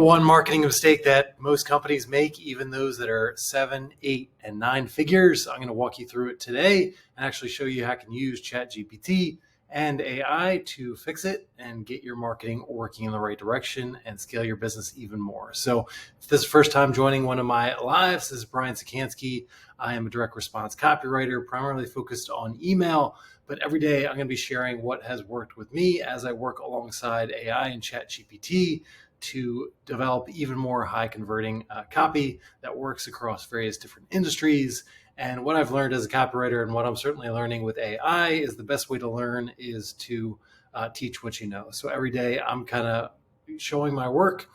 One marketing mistake that most companies make, even those that are 7, 8, and 9 figures. I'm going to walk you through it today and actually show you how you can use ChatGPT and AI to fix it and get your marketing working in the right direction and scale your business even more. So if this is the first time joining one of my lives, this is Brian Czekanski. I am a direct response copywriter, primarily focused on email, but every day I'm going to be sharing what has worked with me as I work alongside AI and ChatGPT to develop even more high converting copy that works across various different industries. And what I've learned as a copywriter and what I'm certainly learning with AI is the best way to learn is to teach what you know. So every day I'm kind of showing my work,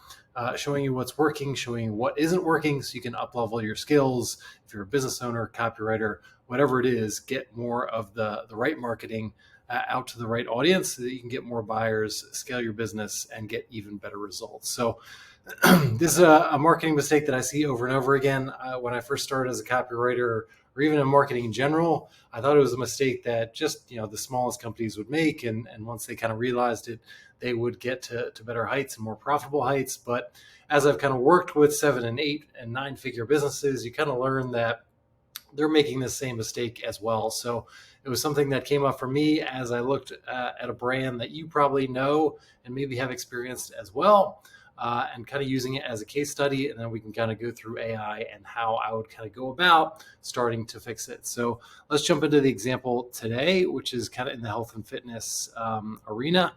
showing you what's working, showing you what isn't working so you can up-level your skills. If you're a business owner, copywriter, whatever it is, get more of the right marketing out to the right audience so that you can get more buyers, scale your business, and get even better results. So this is a marketing mistake that I see over and over again. When I first started as a copywriter or even in marketing in general, I thought it was a mistake that just the smallest companies would make. And once they kind of realized it, they would get to better heights and more profitable heights. But as I've kind of worked with 7 and 8 and 9 figure businesses, you kind of learn that they're making the same mistake as well. So it was something that came up for me as I looked at a brand that you probably know and maybe have experienced as well, and kind of using it as a case study. And then we can kind of go through AI and how I would kind of go about starting to fix it. So let's jump into the example today, which is kind of in the health and fitness arena.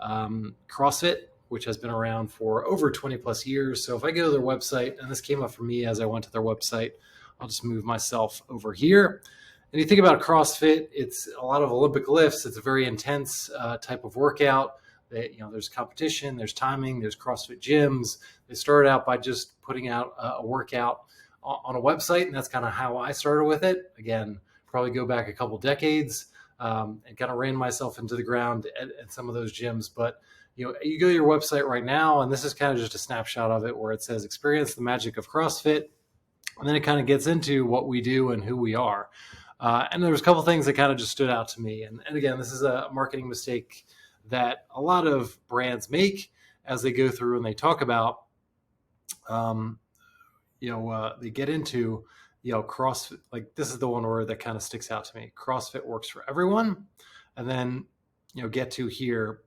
Crossfit, which has been around for over 20 plus years. So if I go to their website, and this came up for me as I went to their website, I'll just move myself over here. And you think about CrossFit, it's a lot of Olympic lifts. It's a very intense type of workout. There's competition, there's timing, there's CrossFit gyms. They started out by just putting out a workout on a website, and that's kind of how I started with it. Again, probably go back a couple decades and kind of ran myself into the ground at some of those gyms. But you go to your website right now, and this is kind of just a snapshot of it where it says experience the magic of CrossFit. And then it kind of gets into what we do and who we are. And there's a couple things that kind of just stood out to me. And again, this is a marketing mistake that a lot of brands make as they go through and they talk about, they get into, CrossFit. Like this is the one word that kind of sticks out to me. CrossFit works for everyone. And then, get to here,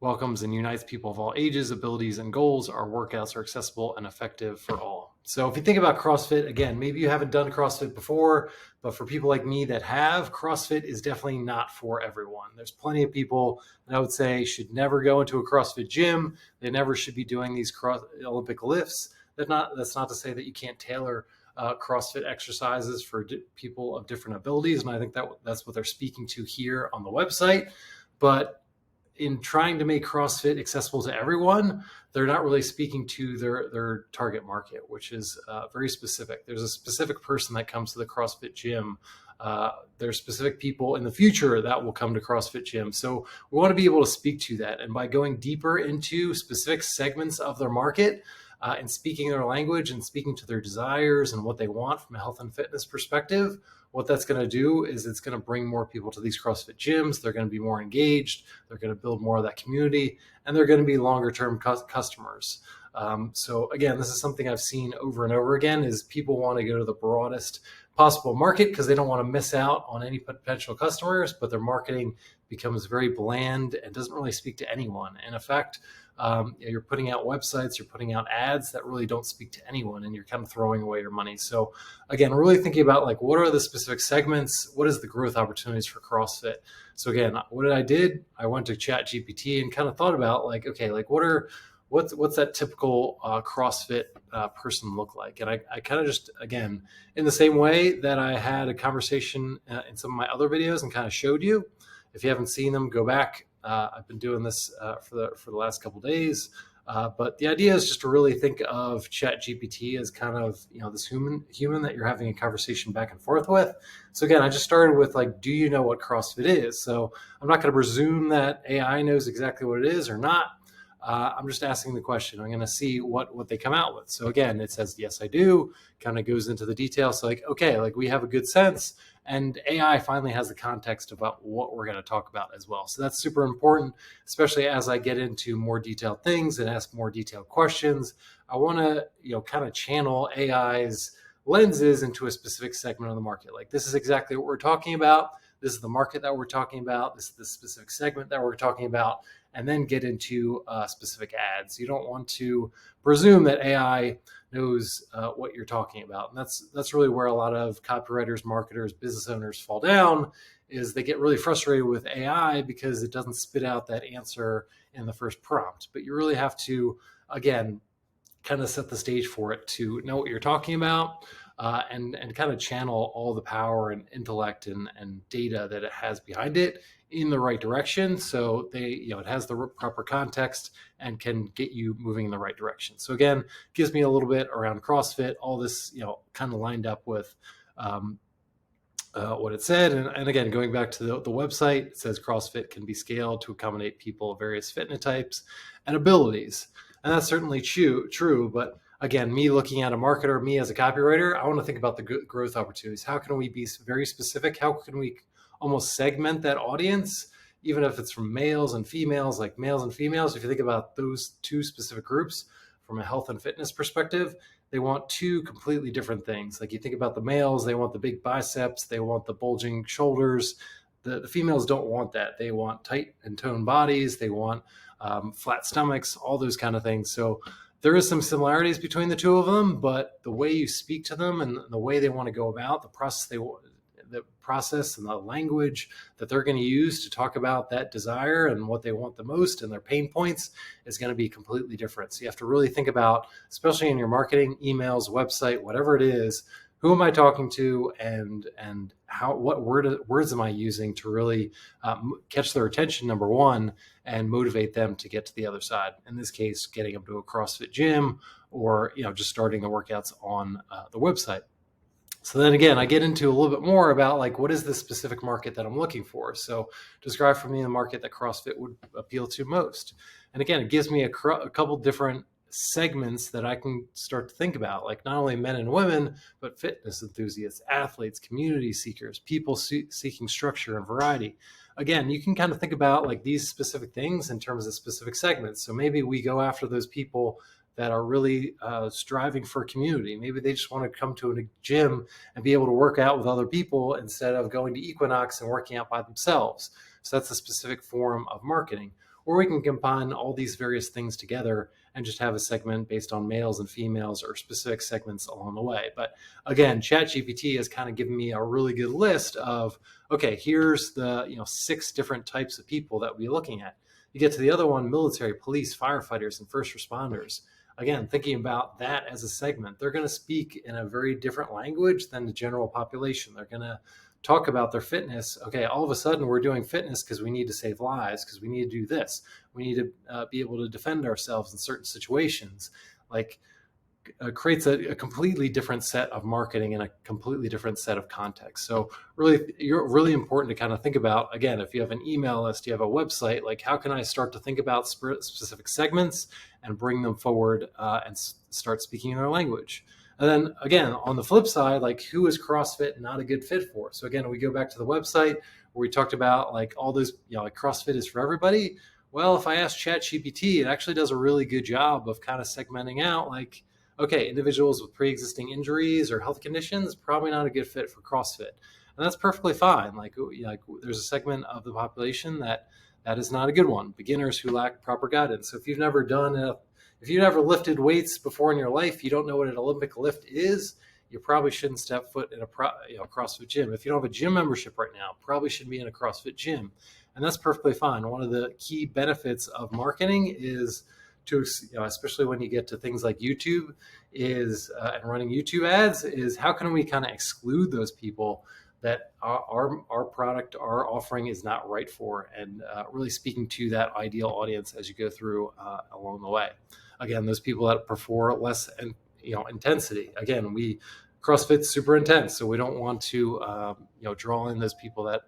welcomes and unites people of all ages, abilities, and goals. Our workouts are accessible and effective for all. So if you think about CrossFit, again, maybe you haven't done CrossFit before, but for people like me that have, CrossFit is definitely not for everyone. There's plenty of people that I would say should never go into a CrossFit gym. They never should be doing these Olympic lifts. That's not to say that you can't tailor CrossFit exercises for people of different abilities. And I think that's what they're speaking to here on the website. But in trying to make CrossFit accessible to everyone, they're not really speaking to their target market, which is very specific. There's a specific person that comes to the CrossFit gym. There's specific people in the future that will come to CrossFit gym. So we want to be able to speak to that. And by going deeper into specific segments of their market, and speaking their language and speaking to their desires and what they want from a health and fitness perspective, what that's going to do is it's going to bring more people to these CrossFit gyms. They're going to be more engaged. They're going to build more of that community, and they're going to be longer term customers. So again, this is something I've seen over and over again is people want to go to the broadest possible market because they don't want to miss out on any potential customers, but their marketing becomes very bland and doesn't really speak to anyone. In effect, you're putting out websites, you're putting out ads that really don't speak to anyone, and you're kind of throwing away your money. So again, really thinking about what are the specific segments? What is the growth opportunities for CrossFit? So again, what I did, I went to ChatGPT and kind of thought about what's that typical CrossFit person look like? And I kind of just, again, in the same way that I had a conversation in some of my other videos and kind of showed you. If you haven't seen them, go back. I've been doing this for the last couple of days. But the idea is just to really think of ChatGPT as kind of, this human that you're having a conversation back and forth with. So again, I just started with do you know what CrossFit is? So I'm not going to presume that AI knows exactly what it is or not. I'm just asking the question. I'm going to see what they come out with. So again, it says, yes, I do, kind of goes into the details. So like, okay, like we have a good sense, and AI finally has the context about what we're going to talk about as well. So that's super important, especially as I get into more detailed things and ask more detailed questions. I want to, kind of channel AI's lenses into a specific segment of the market. Like, this is exactly what we're talking about. This is the market that we're talking about. This is the specific segment that we're talking about, and then get into specific ads. You don't want to presume that AI knows what you're talking about. And that's really where a lot of copywriters, marketers, business owners fall down, is they get really frustrated with AI because it doesn't spit out that answer in the first prompt. But you really have to, again, kind of set the stage for it to know what you're talking about, and kind of channel all the power and intellect and data that it has behind it in the right direction. So it has the proper context and can get you moving in the right direction. So again, gives me a little bit around CrossFit, all this, kind of lined up with what it said. And again, going back to the website, it says CrossFit can be scaled to accommodate people of various fitness types and abilities. And that's certainly true. But again, me looking at a marketer, me as a copywriter, I want to think about the growth opportunities. How can we be very specific? How can we almost segment that audience, even if it's from males and females, like males and females? If you think about those two specific groups from a health and fitness perspective, they want two completely different things. Like, you think about the males, they want the big biceps, they want the bulging shoulders. The females don't want that. They want tight and toned bodies. They want flat stomachs, all those kind of things. So there is some similarities between the two of them, but the way you speak to them and the way they want to go about the process and the language that they're going to use to talk about that desire and what they want the most and their pain points is going to be completely different. So you have to really think about, especially in your marketing, emails, website, whatever it is, who am I talking to, and what words am I using to really catch their attention, number one, and motivate them to get to the other side. In this case, getting them to a CrossFit gym, or just starting the workouts on the website. So then again, I get into a little bit more about, like, what is the specific market that I'm looking for? So describe for me the market that CrossFit would appeal to most. And again, it gives me a couple different segments that I can start to think about, like not only men and women, but fitness enthusiasts, athletes, community seekers, people seeking structure and variety. Again, you can kind of think about like these specific things in terms of specific segments. So maybe we go after those people that are really striving for community. Maybe they just want to come to a gym and be able to work out with other people instead of going to Equinox and working out by themselves. So that's a specific form of marketing. Or we can combine all these various things together and just have a segment based on males and females or specific segments along the way. But again, ChatGPT has kind of given me a really good list of, okay, here's the 6 different types of people that we're looking at. You get to the other one, military, police, firefighters, and first responders. Again, thinking about that as a segment, they're going to speak in a very different language than the general population. They're going to talk about their fitness. Okay, all of a sudden we're doing fitness because we need to save lives, because we need to do this. We need to be able to defend ourselves in certain situations. Like, creates a completely different set of marketing and a completely different set of context. So you're really important to kind of think about, again, if you have an email list, you have a website, like how can I start to think about specific segments and bring them forward and start speaking their language. And then again, on the flip side, like who is CrossFit not a good fit for? So again, we go back to the website where we talked about like all those, like CrossFit is for everybody. Well, if I ask ChatGPT, it actually does a really good job of kind of segmenting out like, okay, individuals with pre-existing injuries or health conditions, probably not a good fit for CrossFit. And that's perfectly fine. Like there's a segment of the population that is not a good one. Beginners who lack proper guidance. So if you've never lifted weights before in your life, you don't know what an Olympic lift is, you probably shouldn't step foot in a CrossFit gym. If you don't have a gym membership right now, probably shouldn't be in a CrossFit gym. And that's perfectly fine. One of the key benefits of marketing is to, especially when you get to things like YouTube and running YouTube ads, is how can we kind of exclude those people that our product, our offering is not right for, and really speaking to that ideal audience as you go through along the way. Again, those people that prefer less intensity. Again, CrossFit's super intense, so we don't want to draw in those people that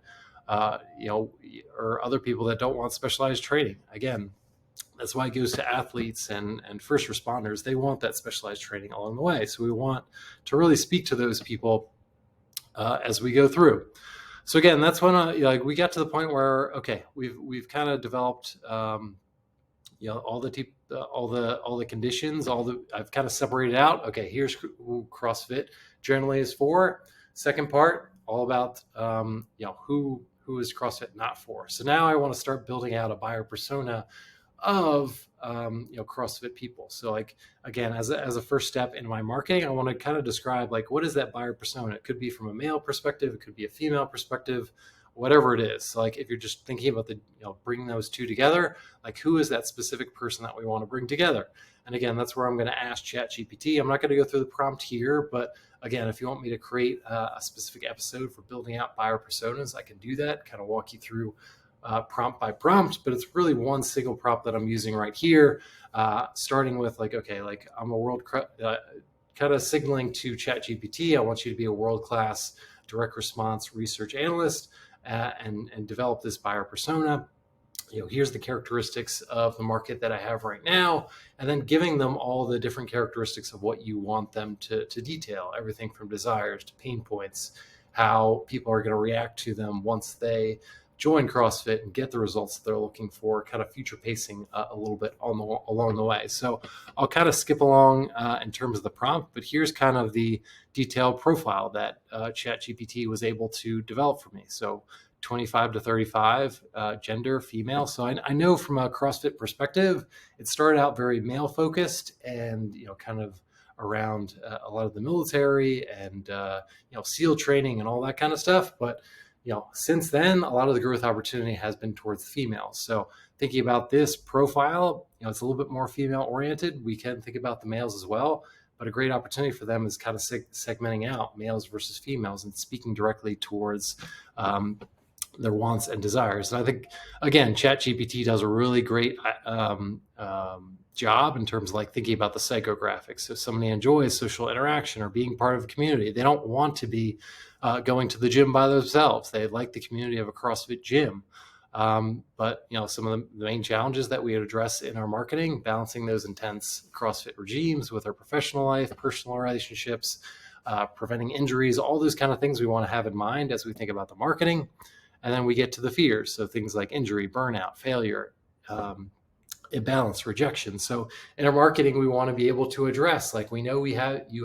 or other people that don't want specialized training. Again, That's why it goes to athletes and first responders. They want that specialized training along the way. So we want to really speak to those people as we go through. So again, that's when we got to the point where, okay, we've kind of developed all the conditions, I've kind of separated out. Okay, here's who CrossFit generally is for. Second part, all about who is CrossFit not for. So now I want to start building out a buyer persona of CrossFit people. So like, again, as a first step in my marketing, I want to kind of describe like, what is that buyer persona? It could be from a male perspective, it could be a female perspective, whatever it is. So like, if you're just thinking about bringing those two together, like who is that specific person that we want to bring together? And again, that's where I'm going to ask ChatGPT. I'm not going to go through the prompt here, but again, if you want me to create a specific episode for building out buyer personas, I can do that, kind of walk you through prompt by prompt, but it's really one single prompt that I'm using right here, starting with like, okay, like I'm a kind of signaling to ChatGPT, I want you to be a world-class direct response research analyst and develop this buyer persona. Here's the characteristics of the market that I have right now, and then giving them all the different characteristics of what you want them to detail, everything from desires to pain points, how people are going to react to them once they join CrossFit and get the results that they're looking for, kind of future pacing a little bit along the way. So I'll kind of skip along in terms of the prompt, but here's kind of the detailed profile that ChatGPT was able to develop for me. So 25 to 35, gender, female. So I know from a CrossFit perspective, it started out very male focused and, kind of around a lot of the military and, SEAL training and all that kind of stuff. But since then, a lot of the growth opportunity has been towards females. So thinking about this profile, it's a little bit more female oriented. We can think about the males as well, but a great opportunity for them is kind of segmenting out males versus females and speaking directly towards their wants and desires. And I think, again, ChatGPT does a really great job in terms of like thinking about the psychographics. So if somebody enjoys social interaction or being part of a community, they don't want to be going to the gym by themselves. They like the community of a CrossFit gym. But some of the main challenges that we address in our marketing, balancing those intense CrossFit regimes with our professional life, personal relationships, preventing injuries, all those kind of things we want to have in mind as we think about the marketing. And then we get to the fears. So things like injury, burnout, failure, imbalance, rejection. So in our marketing, we want to be able to address, like, we know you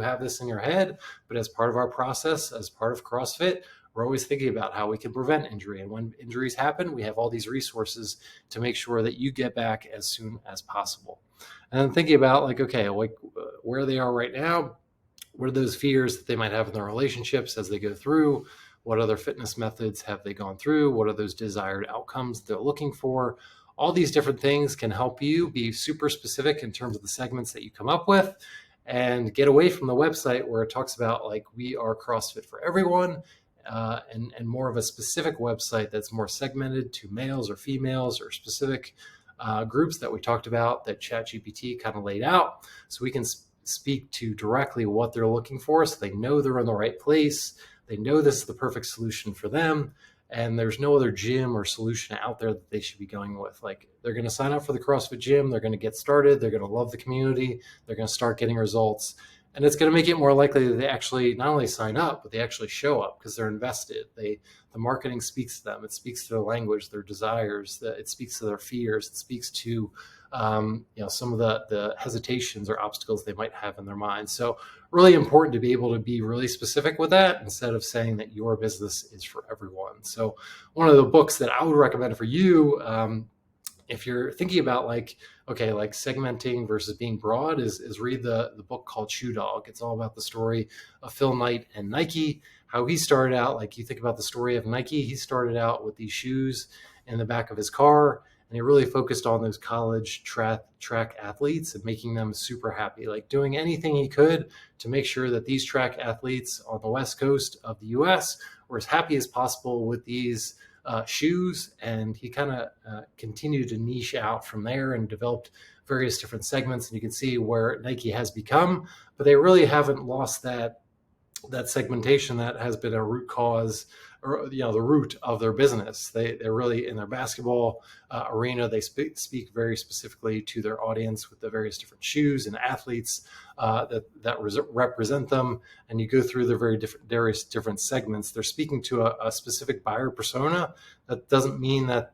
have this in your head, but as part of our process, as part of CrossFit, we're always thinking about how we can prevent injury. And when injuries happen, we have all these resources to make sure that you get back as soon as possible. And then thinking about like, okay, like where they are right now, what are those fears that they might have in their relationships as they go through? What other fitness methods have they gone through? What are those desired outcomes they're looking for? All these different things can help you be super specific in terms of the segments that you come up with and get away from the website where it talks about like, we are CrossFit for everyone, and more of a specific website that's more segmented to males or females or specific groups that we talked about that ChatGPT kind of laid out. So we can speak to directly what they're looking for so they know they're in the right place. They know this is the perfect solution for them. And there's no other gym or solution out there that they should be going with. Like, they're going to sign up for the CrossFit gym. They're going to get started. They're going to love the community. They're going to start getting results. And it's going to make it more likely that they actually not only sign up, but they actually show up because they're invested. The marketing speaks to them. It speaks to their language, their desires. It speaks to their fears. It speaks to some of the hesitations or obstacles they might have in their mind. So really important to be able to be really specific with that instead of saying that your business is for everyone. So one of the books that I would recommend for you, if you're thinking about like segmenting versus being broad, is read the book called Shoe Dog. It's all about the story of Phil Knight and Nike, how he started out. Like, you think about the story of Nike, he started out with these shoes in the back of his car, and he really focused on those college track athletes and making them super happy, like doing anything he could to make sure that these track athletes on the West Coast of the US were as happy as possible with these shoes. And he kind of continued to niche out from there and developed various different segments. And you can see where Nike has become, but they really haven't lost that that segmentation that has been a root cause, or the root of their business. They're really in their basketball arena. They speak very specifically to their audience with the various different shoes and athletes that represent them. And you go through their various different segments. They're speaking to a specific buyer persona. That doesn't mean that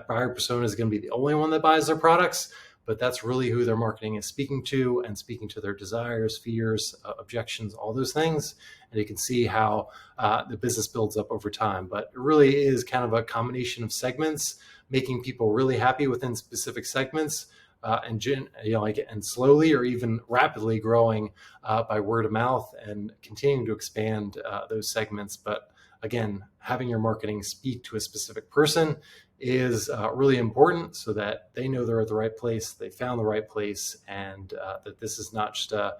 buyer persona is going to be the only one that buys their products, but that's really who their marketing is speaking to, and speaking to their desires, fears, objections, all those things. And you can see how the business builds up over time. But it really is kind of a combination of segments, making people really happy within specific segments, and slowly or even rapidly growing by word of mouth and continuing to expand those segments. But again, having your marketing speak to a specific person is really important, so that they know they're at the right place, they found the right place, and that this is not just a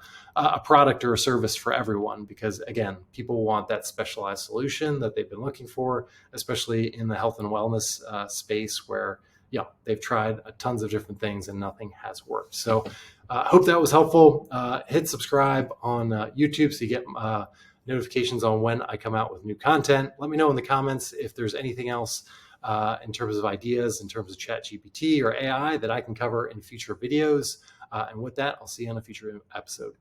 product or a service for everyone. Because again, people want that specialized solution that they've been looking for, especially in the health and wellness space, where they've tried tons of different things and nothing has worked. So hope that was helpful. Hit subscribe on YouTube so you get notifications on when I come out with new content. Let me know in the comments if there's anything else in terms of ideas, in terms of ChatGPT or AI that I can cover in future videos. And with that, I'll see you on a future episode.